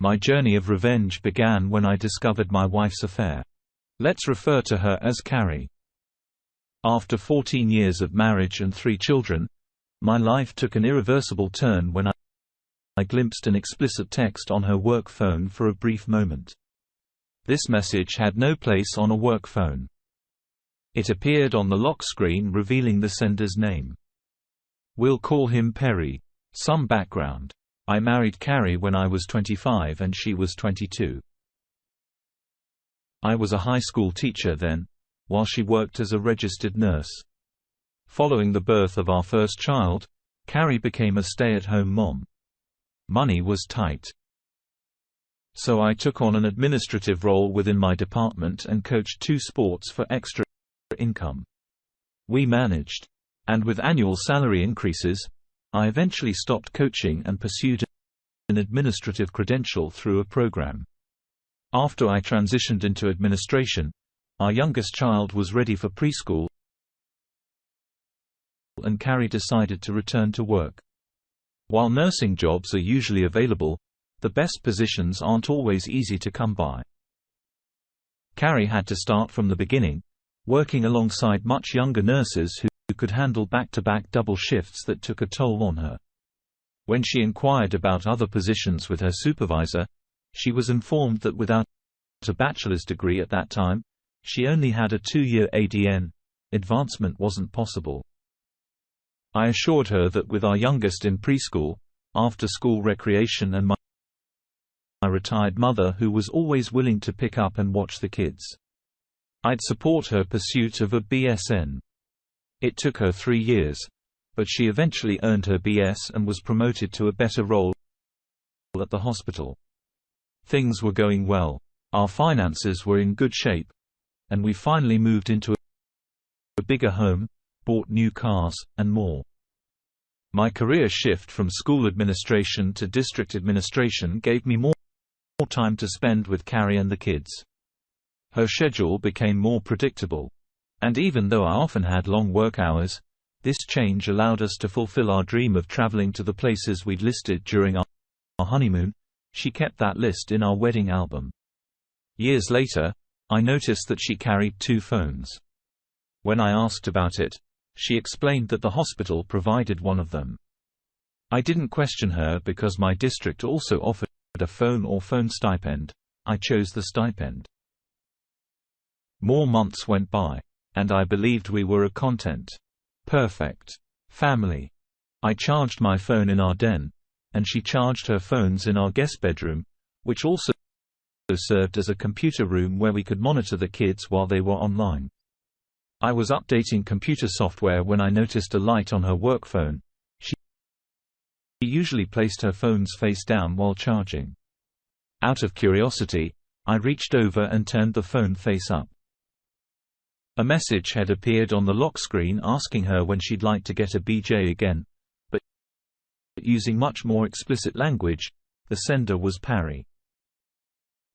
My journey of revenge began when I discovered my wife's affair. Let's refer to her as Carrie. After 14 years of marriage and 3 children, my life took an irreversible turn when I glimpsed an explicit text on her work phone for a brief moment. This message had no place on a work phone. It appeared on the lock screen revealing the sender's name. "We'll call him Perry." Some background. I married Carrie when I was 25 and she was 22. I was a high school teacher then, while she worked as a registered nurse. Following the birth of our first child, Carrie became a stay-at-home mom. Money was tight. So I took on an administrative role within my department and coached 2 sports for extra income. We managed. And with annual salary increases, I eventually stopped coaching and pursued an administrative credential through a program. After I transitioned into administration, our youngest child was ready for preschool, and Carrie decided to return to work. While nursing jobs are usually available, the best positions aren't always easy to come by. Carrie had to start from the beginning, working alongside much younger nurses who could handle back-to-back double shifts that took a toll on her. When she inquired about other positions with her supervisor, she was informed that without a bachelor's degree at that time, she only had a 2-year ADN. Advancement wasn't possible. I assured her that with our youngest in preschool, after-school recreation and my retired mother who was always willing to pick up and watch the kids, I'd support her pursuit of a BSN. It took her 3 years, but she eventually earned her BS and was promoted to a better role at the hospital. Things were going well, our finances were in good shape, and we finally moved into a bigger home, bought new cars, and more. My career shift from school administration to district administration gave me more time to spend with Carrie and the kids. Her schedule became more predictable. And even though I often had long work hours, this change allowed us to fulfill our dream of traveling to the places we'd listed during our honeymoon. She kept that list in our wedding album. Years later, I noticed that she carried 2 phones. When I asked about it, she explained that the hospital provided one of them. I didn't question her because my district also offered a phone or phone stipend. I chose the stipend. More months went by, and I believed we were a perfect family. I charged my phone in our den, and she charged her phones in our guest bedroom, which also served as a computer room where we could monitor the kids while they were online. I was updating computer software when I noticed a light on her work phone. She usually placed her phones face down while charging. Out of curiosity, I reached over and turned the phone face up. A message had appeared on the lock screen asking her when she'd like to get a BJ again, but using much more explicit language. The sender was Perry.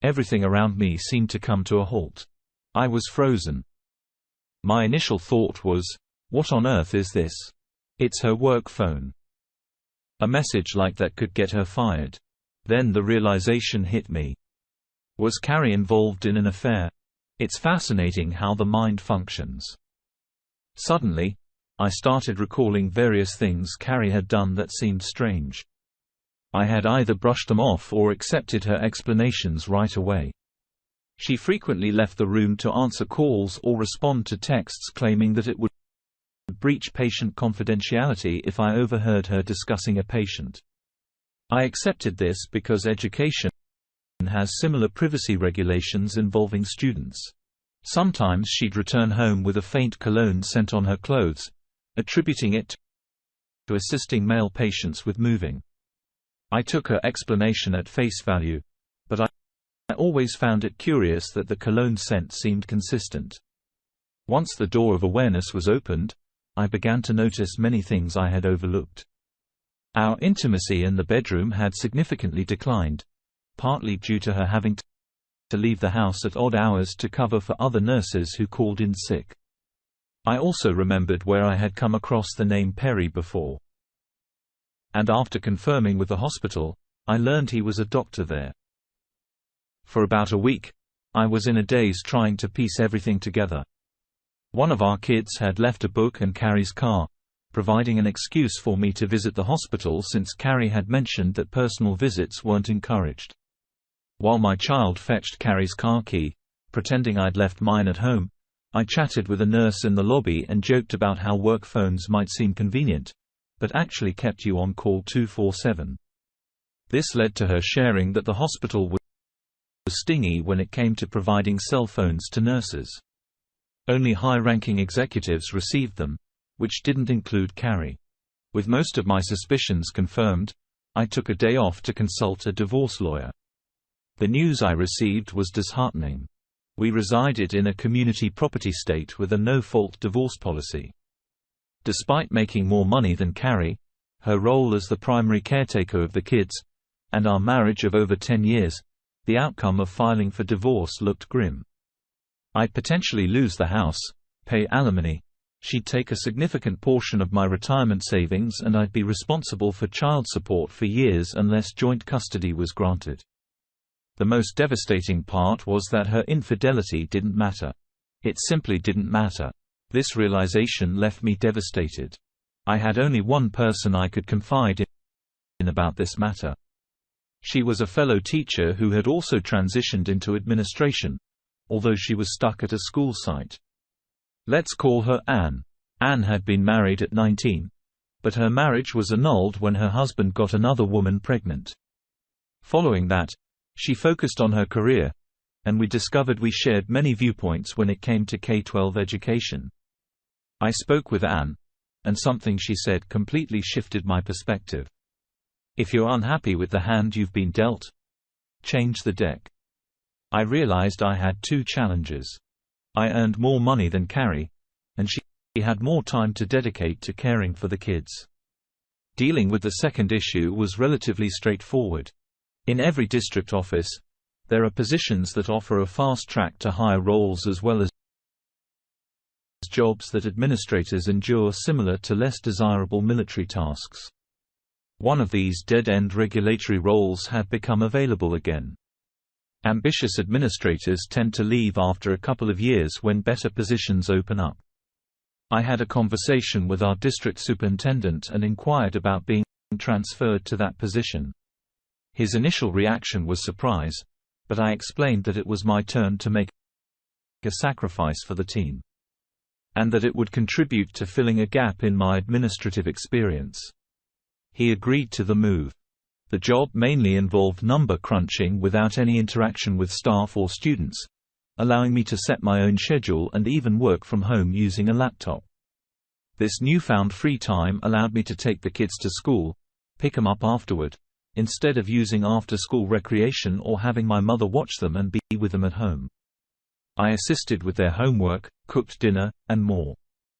Everything around me seemed to come to a halt. I was frozen. My initial thought was, what on earth is this? It's her work phone. A message like that could get her fired. Then the realization hit me. Was Carrie involved in an affair? It's fascinating how the mind functions. Suddenly, I started recalling various things Carrie had done that seemed strange. I had either brushed them off or accepted her explanations right away. She frequently left the room to answer calls or respond to texts claiming that it would breach patient confidentiality if I overheard her discussing a patient. I accepted this because education has similar privacy regulations involving students. Sometimes she'd return home with a faint cologne scent on her clothes, attributing it to assisting male patients with moving. I took her explanation at face value, but I always found it curious that the cologne scent seemed consistent. Once the door of awareness was opened, I began to notice many things I had overlooked. Our intimacy in the bedroom had significantly declined, partly due to her having to leave the house at odd hours to cover for other nurses who called in sick. I also remembered where I had come across the name Perry before. And after confirming with the hospital, I learned he was a doctor there. For about a week, I was in a daze trying to piece everything together. One of our kids had left a book in Carrie's car, providing an excuse for me to visit the hospital since Carrie had mentioned that personal visits weren't encouraged. While my child fetched Carrie's car key, pretending I'd left mine at home, I chatted with a nurse in the lobby and joked about how work phones might seem convenient, but actually kept you on call 24/7. This led to her sharing that the hospital was stingy when it came to providing cell phones to nurses. Only high-ranking executives received them, which didn't include Carrie. With most of my suspicions confirmed, I took a day off to consult a divorce lawyer. The news I received was disheartening. We resided in a community property state with a no-fault divorce policy. Despite making more money than Carrie, her role as the primary caretaker of the kids, and our marriage of over 10 years, the outcome of filing for divorce looked grim. I'd potentially lose the house, pay alimony, she'd take a significant portion of my retirement savings, and I'd be responsible for child support for years unless joint custody was granted. The most devastating part was that her infidelity didn't matter. It simply didn't matter. This realization left me devastated. I had only one person I could confide in about this matter. She was a fellow teacher who had also transitioned into administration, although she was stuck at a school site. Let's call her Anne. Anne had been married at 19, but her marriage was annulled when her husband got another woman pregnant. Following that, she focused on her career, and we discovered we shared many viewpoints when it came to K-12 education. I spoke with Anne, and something she said completely shifted my perspective. If you're unhappy with the hand you've been dealt, change the deck. I realized I had two challenges. I earned more money than Carrie, and she had more time to dedicate to caring for the kids. Dealing with the second issue was relatively straightforward. In every district office, there are positions that offer a fast track to higher roles as well as jobs that administrators endure similar to less desirable military tasks. One of these dead-end regulatory roles had become available again. Ambitious administrators tend to leave after a couple of years when better positions open up. I had a conversation with our district superintendent and inquired about being transferred to that position. His initial reaction was surprise, but I explained that it was my turn to make a sacrifice for the team, and that it would contribute to filling a gap in my administrative experience. He agreed to the move. The job mainly involved number crunching without any interaction with staff or students, allowing me to set my own schedule and even work from home using a laptop. This newfound free time allowed me to take the kids to school, pick them up afterward, instead of using after-school recreation or having my mother watch them and be with them at home. I assisted with their homework, cooked dinner, and more.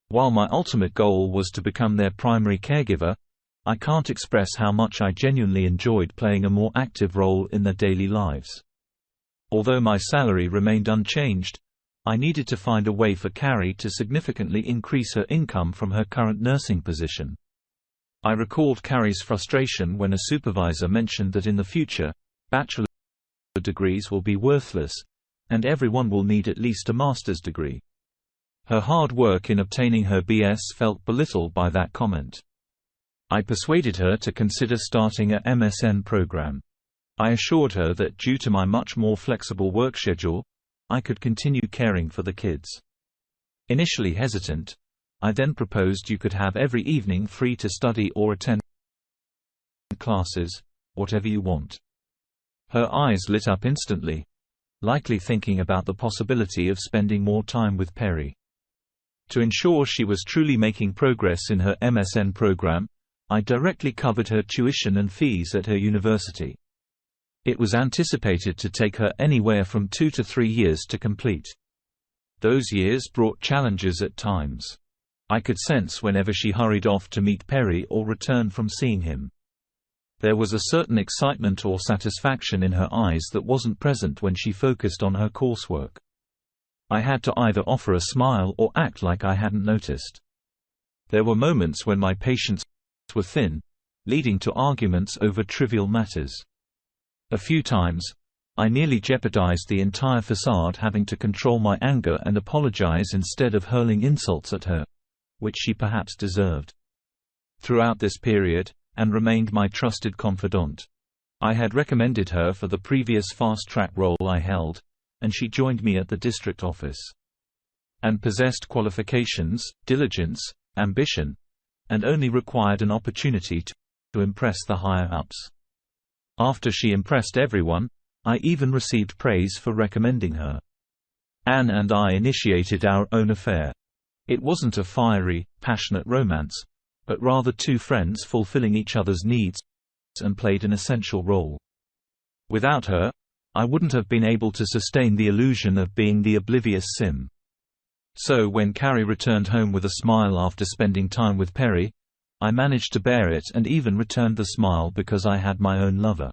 While my ultimate goal was to become their primary caregiver, I can't express how much I genuinely enjoyed playing a more active role in their daily lives. Although my salary remained unchanged, I needed to find a way for Carrie to significantly increase her income from her current nursing position. I recalled Carrie's frustration when a supervisor mentioned that in the future, bachelor degrees will be worthless, and everyone will need at least a master's degree. Her hard work in obtaining her BS felt belittled by that comment. I persuaded her to consider starting a MSN program. I assured her that due to my much more flexible work schedule, I could continue caring for the kids. Initially hesitant, I then proposed you could have every evening free to study or attend classes, whatever you want. Her eyes lit up instantly, likely thinking about the possibility of spending more time with Perry. To ensure she was truly making progress in her MSN program, I directly covered her tuition and fees at her university. It was anticipated to take her anywhere from 2 to 3 years to complete. Those years brought challenges at times. I could sense whenever she hurried off to meet Perry or return from seeing him. There was a certain excitement or satisfaction in her eyes that wasn't present when she focused on her coursework. I had to either offer a smile or act like I hadn't noticed. There were moments when my patience were thin, leading to arguments over trivial matters. A few times, I nearly jeopardized the entire facade, having to control my anger and apologize instead of hurling insults at her, which she perhaps deserved. Throughout this period, Anne remained my trusted confidant. I had recommended her for the previous fast-track role I held, and she joined me at the district office. Anne possessed qualifications, diligence, ambition, and only required an opportunity to impress the higher-ups. After she impressed everyone, I even received praise for recommending her. Anne and I initiated our own affair. It wasn't a fiery, passionate romance, but rather two friends fulfilling each other's needs and played an essential role. Without her, I wouldn't have been able to sustain the illusion of being the oblivious Sim. So when Carrie returned home with a smile after spending time with Perry, I managed to bear it and even returned the smile because I had my own lover.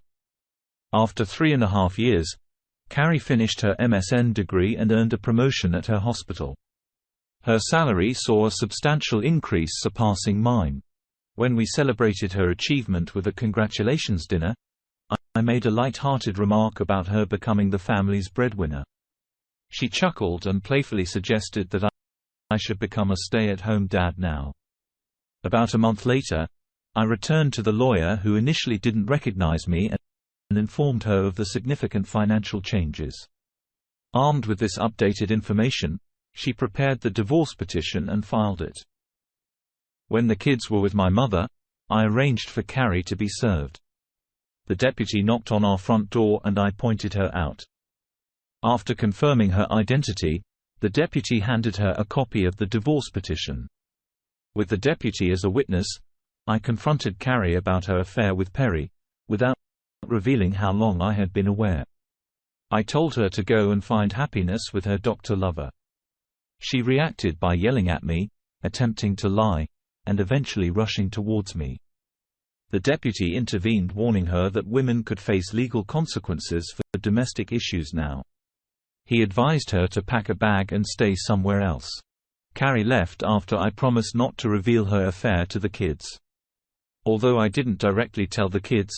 After 3.5 years, Carrie finished her MSN degree and earned a promotion at her hospital. Her salary saw a substantial increase, surpassing mine. When we celebrated her achievement with a congratulations dinner, I made a light-hearted remark about her becoming the family's breadwinner. She chuckled and playfully suggested that I should become a stay-at-home dad now. About a month later, I returned to the lawyer, who initially didn't recognize me, and informed her of the significant financial changes. Armed with this updated information, she prepared the divorce petition and filed it. When the kids were with my mother, I arranged for Carrie to be served. The deputy knocked on our front door and I pointed her out. After confirming her identity, the deputy handed her a copy of the divorce petition. With the deputy as a witness, I confronted Carrie about her affair with Perry, without revealing how long I had been aware. I told her to go and find happiness with her doctor lover. She reacted by yelling at me, attempting to lie, and eventually rushing towards me. The deputy intervened, warning her that women could face legal consequences for domestic issues now. He advised her to pack a bag and stay somewhere else. Carrie left after I promised not to reveal her affair to the kids. Although I didn't directly tell the kids,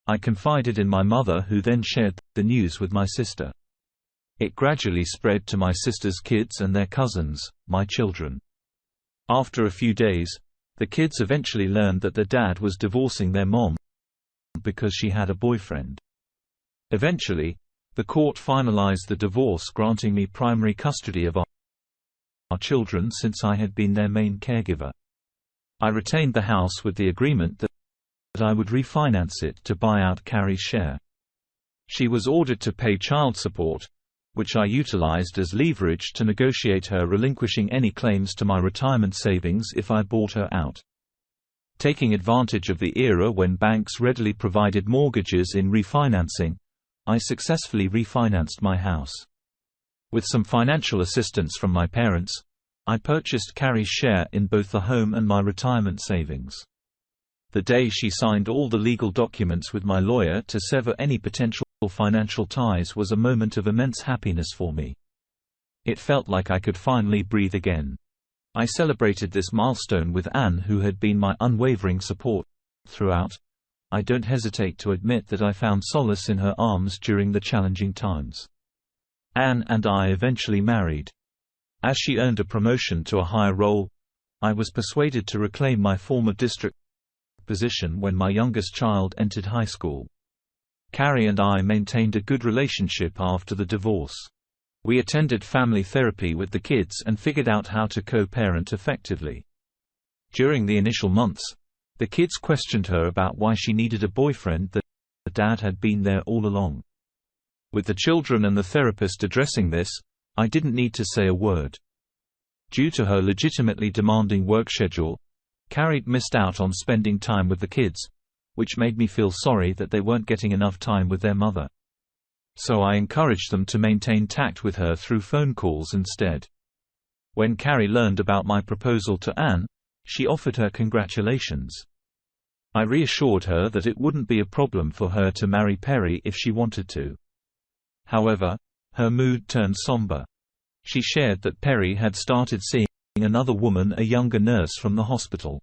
I confided in my mother, who then shared the news with my sister. It gradually spread to my sister's kids and their cousins, my children. After a few days, the kids eventually learned that their dad was divorcing their mom because she had a boyfriend. Eventually, the court finalized the divorce, granting me primary custody of our children since I had been their main caregiver. I retained the house with the agreement that I would refinance it to buy out Carrie's share. She was ordered to pay child support, which I utilized as leverage to negotiate her relinquishing any claims to my retirement savings if I bought her out. Taking advantage of the era when banks readily provided mortgages in refinancing, I successfully refinanced my house. With some financial assistance from my parents, I purchased Carrie's share in both the home and my retirement savings. The day she signed all the legal documents with my lawyer to sever any potential financial ties was a moment of immense happiness for me. It felt like I could finally breathe again. I celebrated this milestone with Anne, who had been my unwavering support throughout. I don't hesitate to admit that I found solace in her arms during the challenging times. Anne and I eventually married. As she earned a promotion to a higher role, I was persuaded to reclaim my former district position when my youngest child entered high school. Carrie and I maintained a good relationship after the divorce. We attended family therapy with the kids and figured out how to co-parent effectively. During the initial months, the kids questioned her about why she needed a boyfriend that the dad had been there all along. With the children and the therapist addressing this, I didn't need to say a word. Due to her legitimately demanding work schedule, Carrie missed out on spending time with the kids, which made me feel sorry that they weren't getting enough time with their mother. So I encouraged them to maintain tact with her through phone calls instead. When Carrie learned about my proposal to Anne, she offered her congratulations. I reassured her that it wouldn't be a problem for her to marry Perry if she wanted to. However, her mood turned somber. She shared that Perry had started seeing another woman, a younger nurse from the hospital.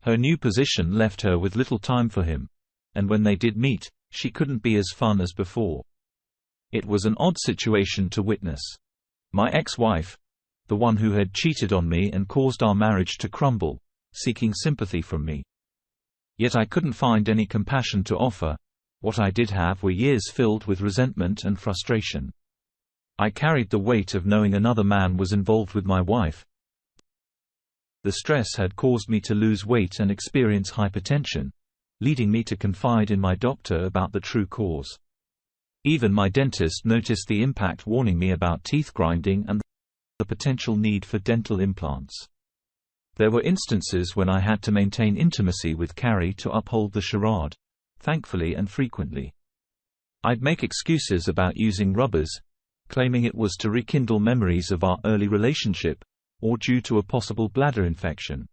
Her new position left her with little time for him, and when they did meet, she couldn't be as fun as before. It was an odd situation to witness. My ex-wife, the one who had cheated on me and caused our marriage to crumble, seeking sympathy from me. Yet I couldn't find any compassion to offer. What I did have were years filled with resentment and frustration. I carried the weight of knowing another man was involved with my wife. The stress had caused me to lose weight and experience hypertension, leading me to confide in my doctor about the true cause. Even my dentist noticed the impact, warning me about teeth grinding and the potential need for dental implants. There were instances when I had to maintain intimacy with Carrie to uphold the charade, thankfully and frequently. I'd make excuses about using rubbers, claiming it was to rekindle memories of our early relationship, or due to a possible bladder infection.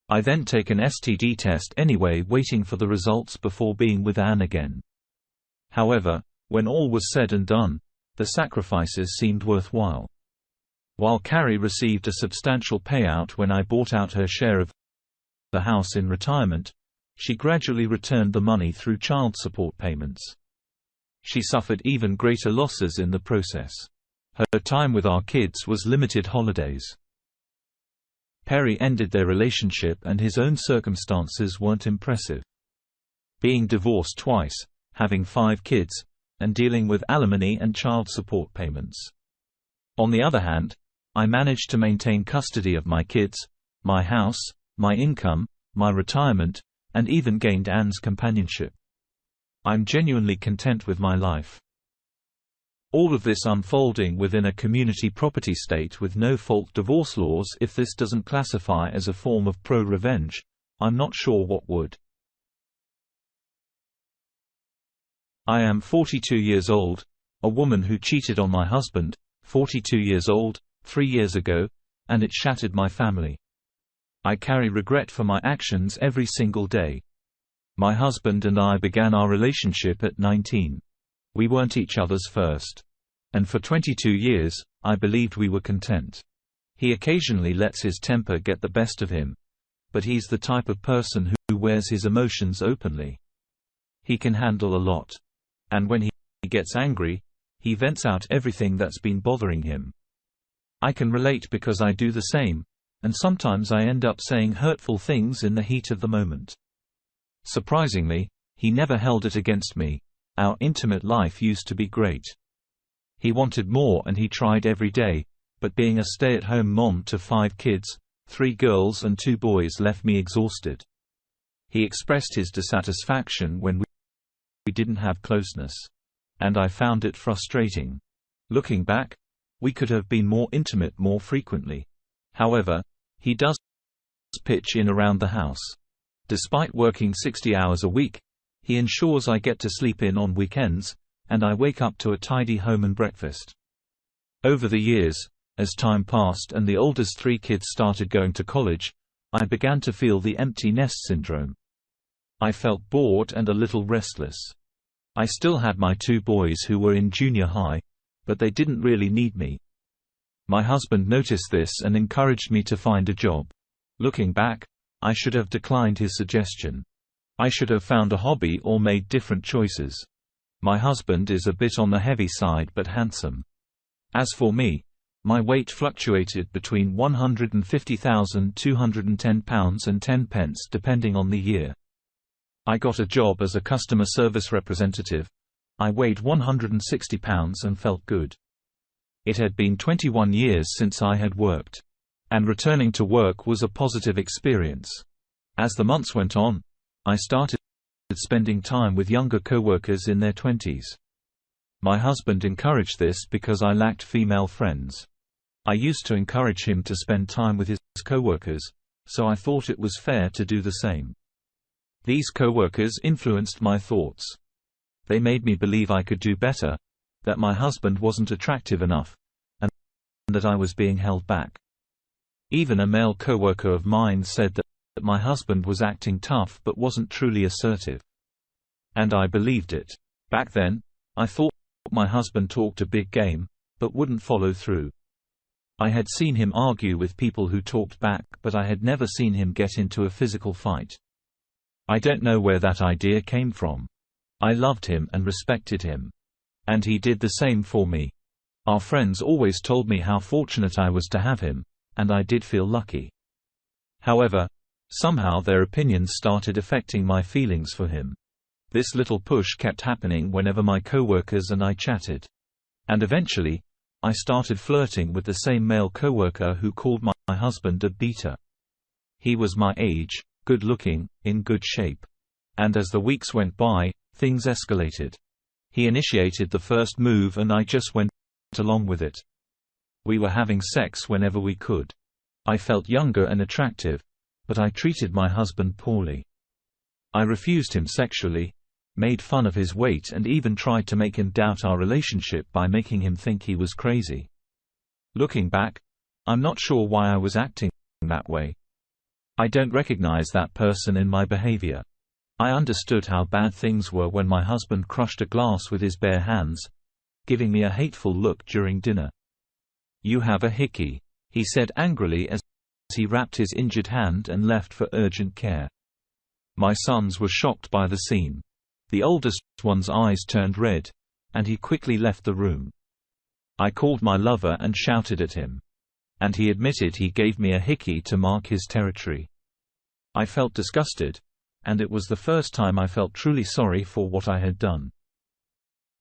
I then take an STD test anyway, waiting for the results before being with Anne again. However, when all was said and done, the sacrifices seemed worthwhile. While Carrie received a substantial payout when I bought out her share of the house in retirement, she gradually returned the money through child support payments. She suffered even greater losses in the process. Her time with our kids was limited holidays. Perry ended their relationship and his own circumstances weren't impressive. Being divorced twice, having 5 kids, and dealing with alimony and child support payments. On the other hand, I managed to maintain custody of my kids, my house, my income, my retirement, and even gained Anne's companionship. I'm genuinely content with my life. All of this unfolding within a community property state with no-fault divorce laws. If this doesn't classify as a form of pro-revenge, I'm not sure what would. I am 42 years old, a woman who cheated on my husband, 42 years old, 3 years ago, and it shattered my family. I carry regret for my actions every single day. My husband and I began our relationship at 19. We weren't each other's first. And for 22 years, I believed we were content. He occasionally lets his temper get the best of him, but he's the type of person who wears his emotions openly. He can handle a lot. And when he gets angry, he vents out everything that's been bothering him. I can relate because I do the same, and sometimes I end up saying hurtful things in the heat of the moment. Surprisingly, he never held it against me. Our intimate life used to be great. He wanted more and he tried every day, but being a stay-at-home mom to 5 kids, 3 girls and 2 boys left me exhausted. He expressed his dissatisfaction when we didn't have closeness. And I found it frustrating. Looking back, we could have been more intimate more frequently. However, he does pitch in around the house. Despite working 60 hours a week, he ensures I get to sleep in on weekends, and I wake up to a tidy home and breakfast. Over the years, as time passed and the oldest 3 kids started going to college, I began to feel the empty nest syndrome. I felt bored and a little restless. I still had my 2 boys who were in junior high, but they didn't really need me. My husband noticed this and encouraged me to find a job. Looking back, I should have declined his suggestion. I should have found a hobby or made different choices. My husband is a bit on the heavy side but handsome. As for me, my weight fluctuated between 150,210 pounds and 10 pence depending on the year. I got a job as a customer service representative. I weighed 160 pounds and felt good. It had been 21 years since I had worked. And returning to work was a positive experience. As the months went on, I started spending time with younger coworkers in their 20s. My husband encouraged this because I lacked female friends. I used to encourage him to spend time with his coworkers, so I thought it was fair to do the same. These coworkers influenced my thoughts. They made me believe I could do better, that my husband wasn't attractive enough, and that I was being held back. Even a male coworker of mine said that my husband was acting tough but wasn't truly assertive. And I believed it. Back then, I thought my husband talked a big game, but wouldn't follow through. I had seen him argue with people who talked back, but I had never seen him get into a physical fight. I don't know where that idea came from. I loved him and respected him. And he did the same for me. Our friends always told me how fortunate I was to have him, and I did feel lucky. However, somehow their opinions started affecting my feelings for him. This little push kept happening whenever my coworkers and I chatted. And eventually, I started flirting with the same male coworker who called my husband a beta. He was my age, good-looking, in good shape. And as the weeks went by, things escalated. He initiated the first move and I just went along with it. We were having sex whenever we could. I felt younger and attractive, but I treated my husband poorly. I refused him sexually, made fun of his weight and even tried to make him doubt our relationship by making him think he was crazy. Looking back, I'm not sure why I was acting that way. I don't recognize that person in my behavior. I understood how bad things were when my husband crushed a glass with his bare hands, giving me a hateful look during dinner. "You have a hickey," he said angrily as he wrapped his injured hand and left for urgent care. My sons were shocked by the scene. The oldest one's eyes turned red, and he quickly left the room. I called my lover and shouted at him. And he admitted he gave me a hickey to mark his territory. I felt disgusted, and it was the first time I felt truly sorry for what I had done.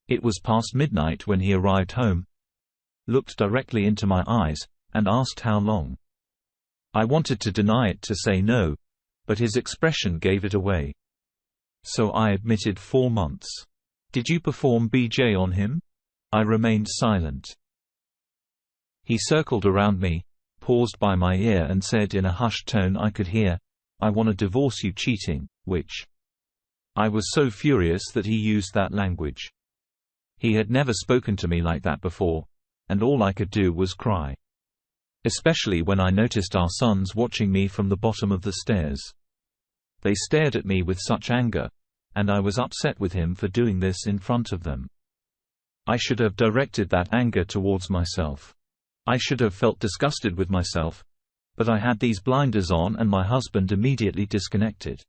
It was past midnight when he arrived home, looked directly into my eyes, and asked how long. I wanted to deny it, to say no, but his expression gave it away. So I admitted 4 months. "Did you perform BJ on him?" I remained silent. He circled around me, paused by my ear and said in a hushed tone I could hear, "I want to divorce you cheating," which I was so furious that he used that language. He had never spoken to me like that before, and all I could do was cry. Especially when I noticed our sons watching me from the bottom of the stairs. They stared at me with such anger, and I was upset with him for doing this in front of them. I should have directed that anger towards myself. I should have felt disgusted with myself, but I had these blinders on and my husband immediately disconnected.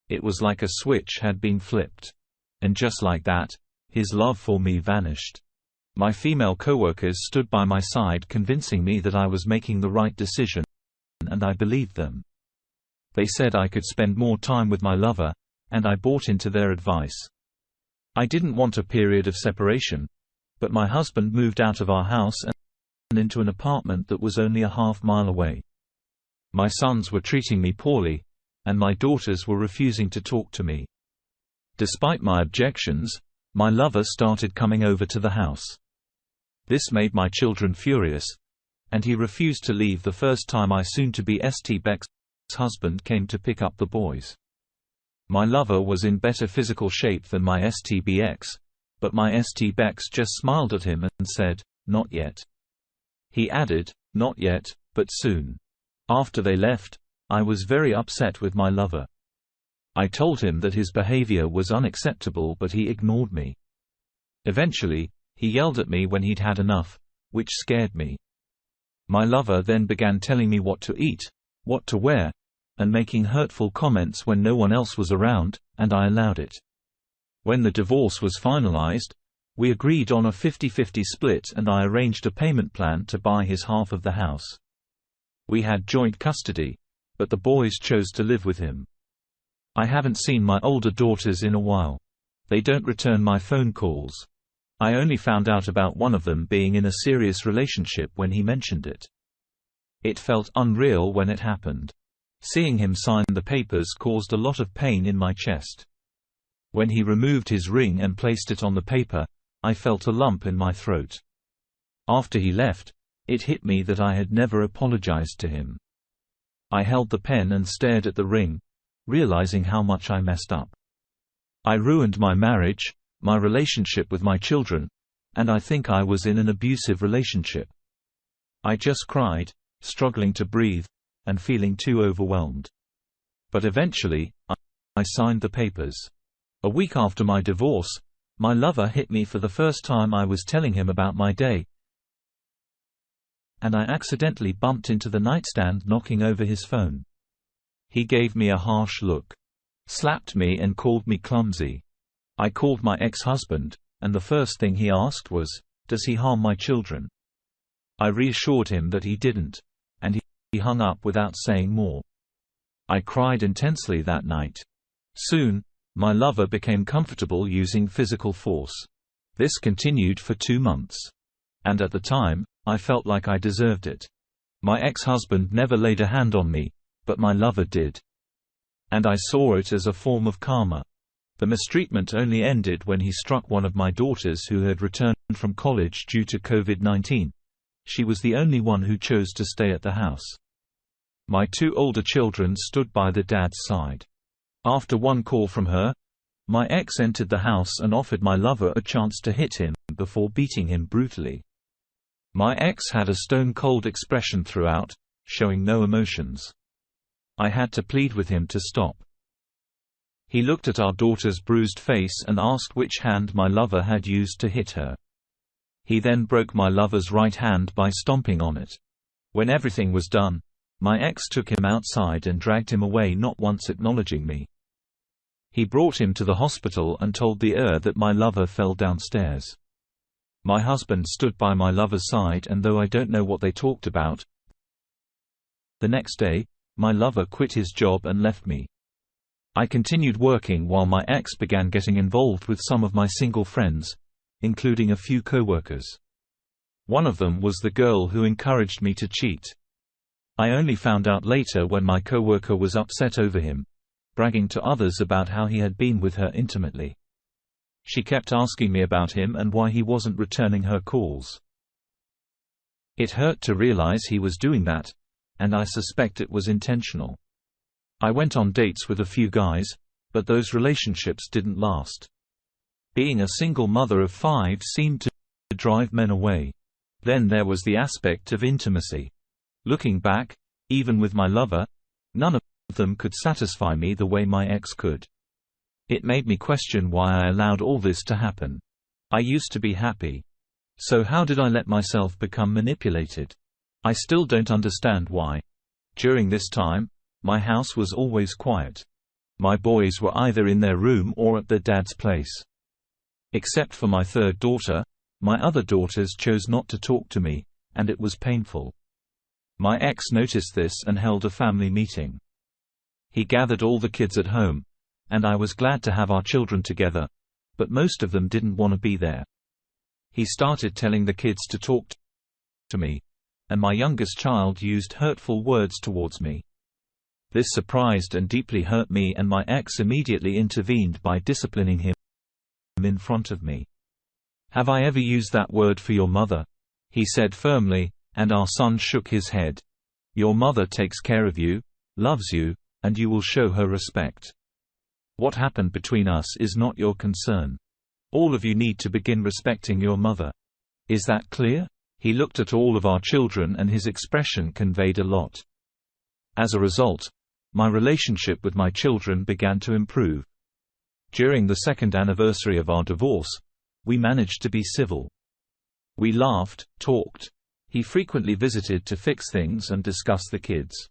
It was like a switch had been flipped. And just like that, his love for me vanished. My female coworkers stood by my side convincing me that I was making the right decision, and I believed them. They said I could spend more time with my lover, and I bought into their advice. I didn't want a period of separation, but my husband moved out of our house and into an apartment that was only a half-mile away. My sons were treating me poorly, and my daughters were refusing to talk to me. Despite my objections, my lover started coming over to the house. This made my children furious, and he refused to leave the first time I soon-to-be St. Beck's husband came to pick up the boys. My lover was in better physical shape than my STBX, but my STBX just smiled at him and said, "Not yet." He added, "Not yet, but soon." After they left, I was very upset with my lover. I told him that his behavior was unacceptable, but he ignored me. Eventually, he yelled at me when he'd had enough, which scared me. My lover then began telling me what to eat, what to wear, and making hurtful comments when no one else was around, and I allowed it. When the divorce was finalized, we agreed on a 50-50 split and I arranged a payment plan to buy his half of the house. We had joint custody, but the boys chose to live with him. I haven't seen my older daughters in a while. They don't return my phone calls. I only found out about one of them being in a serious relationship when he mentioned it. It felt unreal when it happened. Seeing him sign the papers caused a lot of pain in my chest. When he removed his ring and placed it on the paper, I felt a lump in my throat. After he left, it hit me that I had never apologized to him. I held the pen and stared at the ring, realizing how much I messed up. I ruined my marriage, my relationship with my children, and I think I was in an abusive relationship. I just cried, struggling to breathe, and feeling too overwhelmed. But eventually, I signed the papers. A week after my divorce, my lover hit me for the first time. I was telling him about my day, and I accidentally bumped into the nightstand, knocking over his phone. He gave me a harsh look, slapped me and called me clumsy. I called my ex-husband, and the first thing he asked was, "Does he harm my children?" I reassured him that he didn't, and he hung up without saying more. I cried intensely that night. Soon, my lover became comfortable using physical force. This continued for 2 months. And at the time, I felt like I deserved it. My ex-husband never laid a hand on me, but my lover did. And I saw it as a form of karma. The mistreatment only ended when he struck one of my daughters who had returned from college due to COVID-19. She was the only one who chose to stay at the house. My 2 older children stood by the dad's side. After one call from her, my ex entered the house and offered my lover a chance to hit him before beating him brutally. My ex had a stone-cold expression throughout, showing no emotions. I had to plead with him to stop. He looked at our daughter's bruised face and asked which hand my lover had used to hit her. He then broke my lover's right hand by stomping on it. When everything was done, my ex took him outside and dragged him away, not once acknowledging me. He brought him to the hospital and told the that my lover fell downstairs. My husband stood by my lover's side, and though I don't know what they talked about, the next day, my lover quit his job and left me. I continued working while my ex began getting involved with some of my single friends, including a few co-workers. One of them was the girl who encouraged me to cheat. I only found out later when my co-worker was upset over him, bragging to others about how he had been with her intimately. She kept asking me about him and why he wasn't returning her calls. It hurt to realize he was doing that, and I suspect it was intentional. I went on dates with a few guys, but those relationships didn't last. Being a single mother of 5 seemed to drive men away. Then there was the aspect of intimacy. Looking back, even with my lover, none of them could satisfy me the way my ex could. It made me question why I allowed all this to happen. I used to be happy. So how did I let myself become manipulated? I still don't understand why. During this time, my house was always quiet. My boys were either in their room or at their dad's place. Except for my 3rd daughter, my other daughters chose not to talk to me, and it was painful. My ex noticed this and held a family meeting. He gathered all the kids at home, and I was glad to have our children together, but most of them didn't want to be there. He started telling the kids to talk to me, and my youngest child used hurtful words towards me. This surprised and deeply hurt me, and my ex immediately intervened by disciplining him in front of me. "Have I ever used that word for your mother?" he said firmly, and our son shook his head. "Your mother takes care of you, loves you, and you will show her respect. What happened between us is not your concern. All of you need to begin respecting your mother. Is that clear?" He looked at all of our children and his expression conveyed a lot. As a result, my relationship with my children began to improve. During the 2nd anniversary of our divorce, we managed to be civil. We laughed, talked. He frequently visited to fix things and discuss the kids.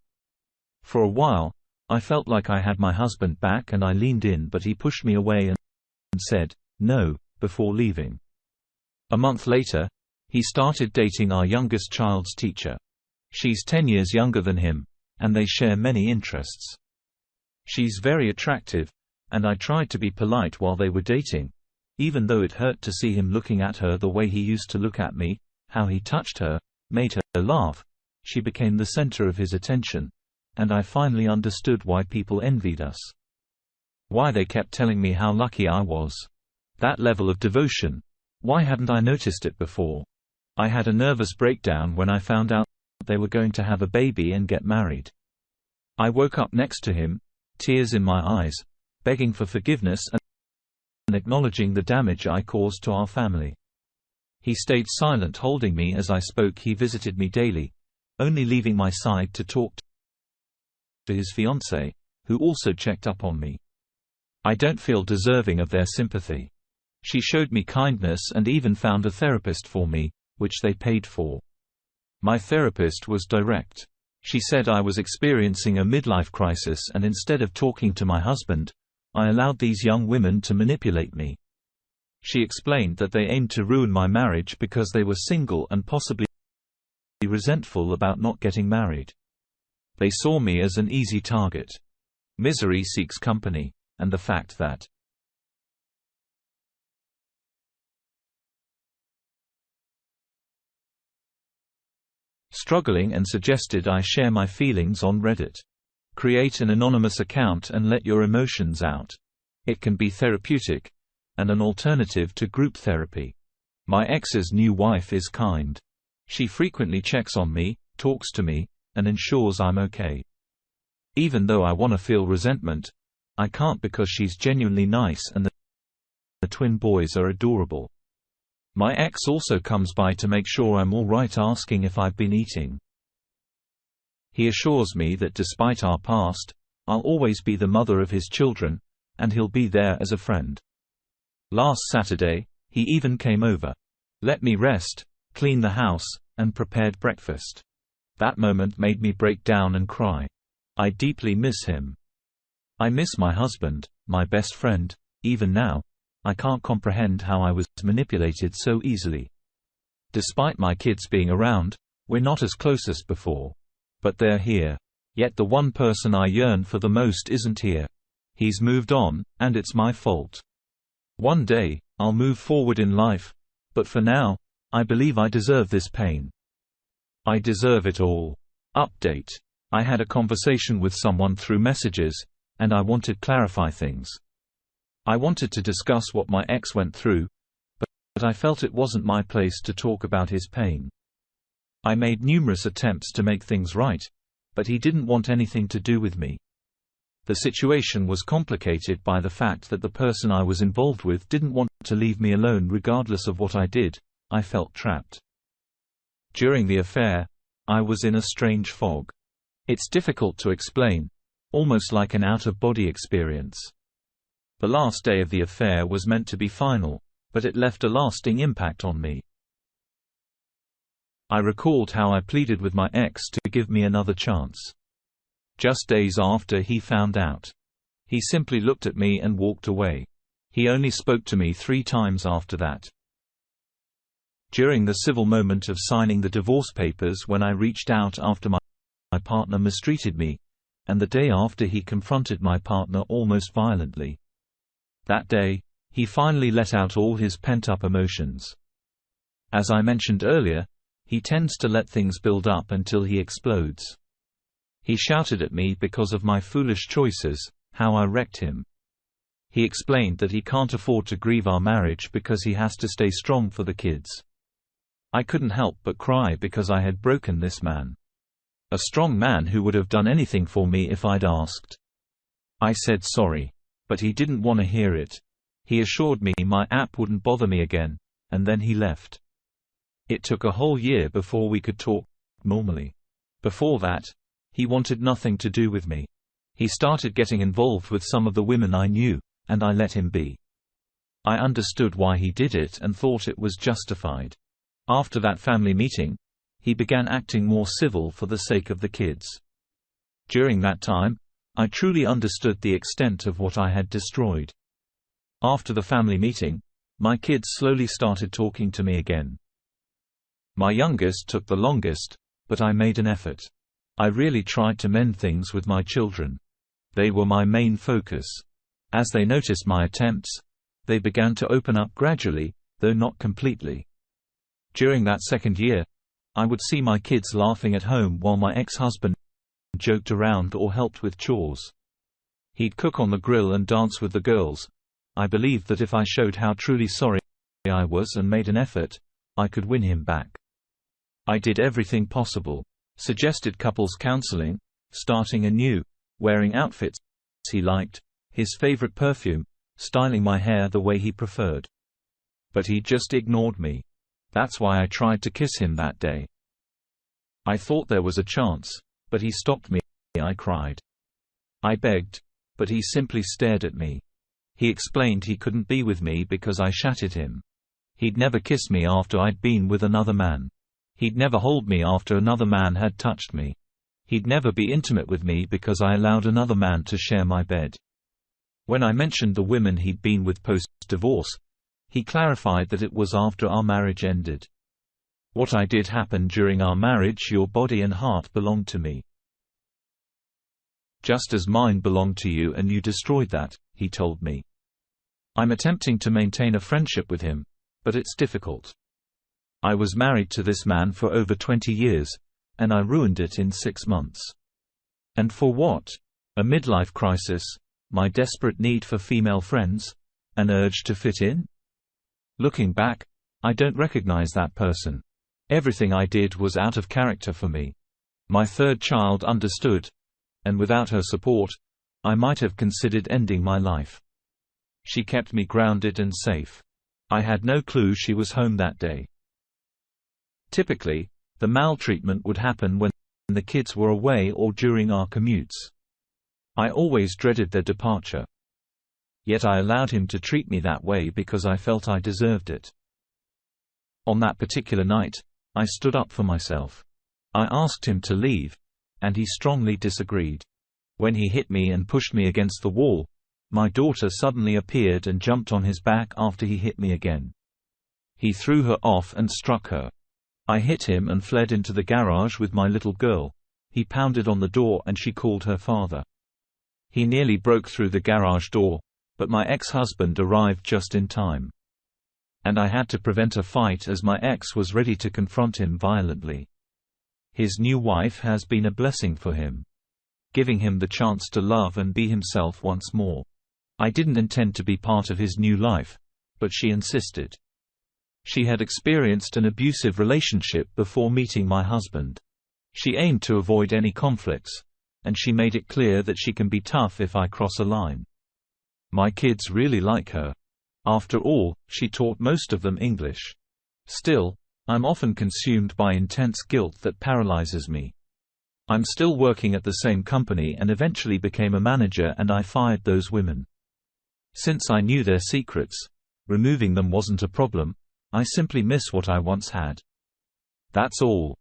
For a while, I felt like I had my husband back and I leaned in, but he pushed me away and said, "No," before leaving. A month later, he started dating our youngest child's teacher. She's 10 years younger than him, and they share many interests. She's very attractive, and I tried to be polite while they were dating, even though it hurt to see him looking at her the way he used to look at me, how he touched her, made her laugh. She became the center of his attention, and I finally understood why people envied us. Why they kept telling me how lucky I was. That level of devotion. Why hadn't I noticed it before? I had a nervous breakdown when I found out they were going to have a baby and get married. I woke up next to him, tears in my eyes, begging for forgiveness and acknowledging the damage I caused to our family. He stayed silent, holding me as I spoke. He visited me daily, only leaving my side to talk to his fiancée, who also checked up on me. I don't feel deserving of their sympathy. She showed me kindness and even found a therapist for me, which they paid for. My therapist was direct. She said I was experiencing a midlife crisis, and instead of talking to my husband, I allowed these young women to manipulate me. She explained that they aimed to ruin my marriage because they were single and possibly resentful about not getting married. They saw me as an easy target. Misery seeks company, and the fact that struggling and suggested I share my feelings on Reddit. Create an anonymous account and let your emotions out. It can be therapeutic, and an alternative to group therapy. My ex's new wife is kind. She frequently checks on me, talks to me, and ensures I'm okay. Even though I want to feel resentment, I can't because she's genuinely nice and the twin boys are adorable. My ex also comes by to make sure I'm all right, asking if I've been eating. He assures me that despite our past, I'll always be the mother of his children, and he'll be there as a friend. Last Saturday, he even came over. Let me rest, clean the house, and prepared breakfast. That moment made me break down and cry. I deeply miss him. I miss my husband, my best friend. Even now, I can't comprehend how I was manipulated so easily. Despite my kids being around, we're not as close as before. But they're here. Yet the one person I yearn for the most isn't here. He's moved on, and it's my fault. One day, I'll move forward in life, but for now, I believe I deserve this pain. I deserve it all. Update. I had a conversation with someone through messages, and I wanted to clarify things. I wanted to discuss what my ex went through, but I felt it wasn't my place to talk about his pain. I made numerous attempts to make things right, but he didn't want anything to do with me. The situation was complicated by the fact that the person I was involved with didn't want to leave me alone regardless of what I did. I felt trapped. During the affair, I was in a strange fog. It's difficult to explain, almost like an out-of-body experience. The last day of the affair was meant to be final, but it left a lasting impact on me. I recalled how I pleaded with my ex to give me another chance. Just days after he found out, he simply looked at me and walked away. He only spoke to me 3 times after that. During the civil moment of signing the divorce papers, when I reached out after my partner mistreated me, and the day after he confronted my partner almost violently. That day, he finally let out all his pent-up emotions. As I mentioned earlier, he tends to let things build up until he explodes. He shouted at me because of my foolish choices, how I wrecked him. He explained that he can't afford to grieve our marriage because he has to stay strong for the kids. I couldn't help but cry because I had broken this man. A strong man who would have done anything for me if I'd asked. I said sorry. But he didn't want to hear it. He assured me my app wouldn't bother me again, and then he left. It took a whole year before we could talk normally. Before that, he wanted nothing to do with me. He started getting involved with some of the women I knew, and I let him be. I understood why he did it and thought it was justified. After that family meeting, he began acting more civil for the sake of the kids. During that time, I truly understood the extent of what I had destroyed. After the family meeting, my kids slowly started talking to me again. My youngest took the longest, but I made an effort. I really tried to mend things with my children. They were my main focus. As they noticed my attempts, they began to open up gradually, though not completely. During that second year, I would see my kids laughing at home while my ex-husband joked around or helped with chores. He'd cook on the grill and dance with the girls. I believed that if I showed how truly sorry I was and made an effort, I could win him back. I did everything possible. Suggested couples counseling, starting anew, wearing outfits he liked, his favorite perfume, styling my hair the way he preferred. But he just ignored me. That's why I tried to kiss him that day. I thought there was a chance, but he stopped me. I cried. I begged, but he simply stared at me. He explained he couldn't be with me because I shattered him. He'd never kiss me after I'd been with another man. He'd never hold me after another man had touched me. He'd never be intimate with me because I allowed another man to share my bed. When I mentioned the women he'd been with post-divorce, He clarified that it was after our marriage ended. "What I did happened during our marriage. Your body and heart belonged to me. Just as mine belonged to you, and you destroyed that," he told me. I'm attempting to maintain a friendship with him, but it's difficult. I was married to this man for over 20 years, and I ruined it in 6 months. And for what? A midlife crisis, my desperate need for female friends, an urge to fit in? Looking back, I don't recognize that person. Everything I did was out of character for me. My third child understood, and without her support, I might have considered ending my life. She kept me grounded and safe. I had no clue she was home that day. Typically, the maltreatment would happen when the kids were away or during our commutes. I always dreaded their departure. Yet I allowed him to treat me that way because I felt I deserved it. On that particular night, I stood up for myself. I asked him to leave, and he strongly disagreed. When he hit me and pushed me against the wall, my daughter suddenly appeared and jumped on his back after he hit me again. He threw her off and struck her. I hit him and fled into the garage with my little girl. He pounded on the door and she called her father. He nearly broke through the garage door, but my ex-husband arrived just in time. And I had to prevent a fight as my ex was ready to confront him violently. His new wife has been a blessing for him, giving him the chance to love and be himself once more. I didn't intend to be part of his new life, but she insisted. She had experienced an abusive relationship before meeting my husband. She aimed to avoid any conflicts, and she made it clear that she can be tough if I cross a line. My kids really like her. After all, she taught most of them English. Still, I'm often consumed by intense guilt that paralyzes me. I'm still working at the same company and eventually became a manager, and I fired those women. Since I knew their secrets, removing them wasn't a problem. I simply miss what I once had. That's all.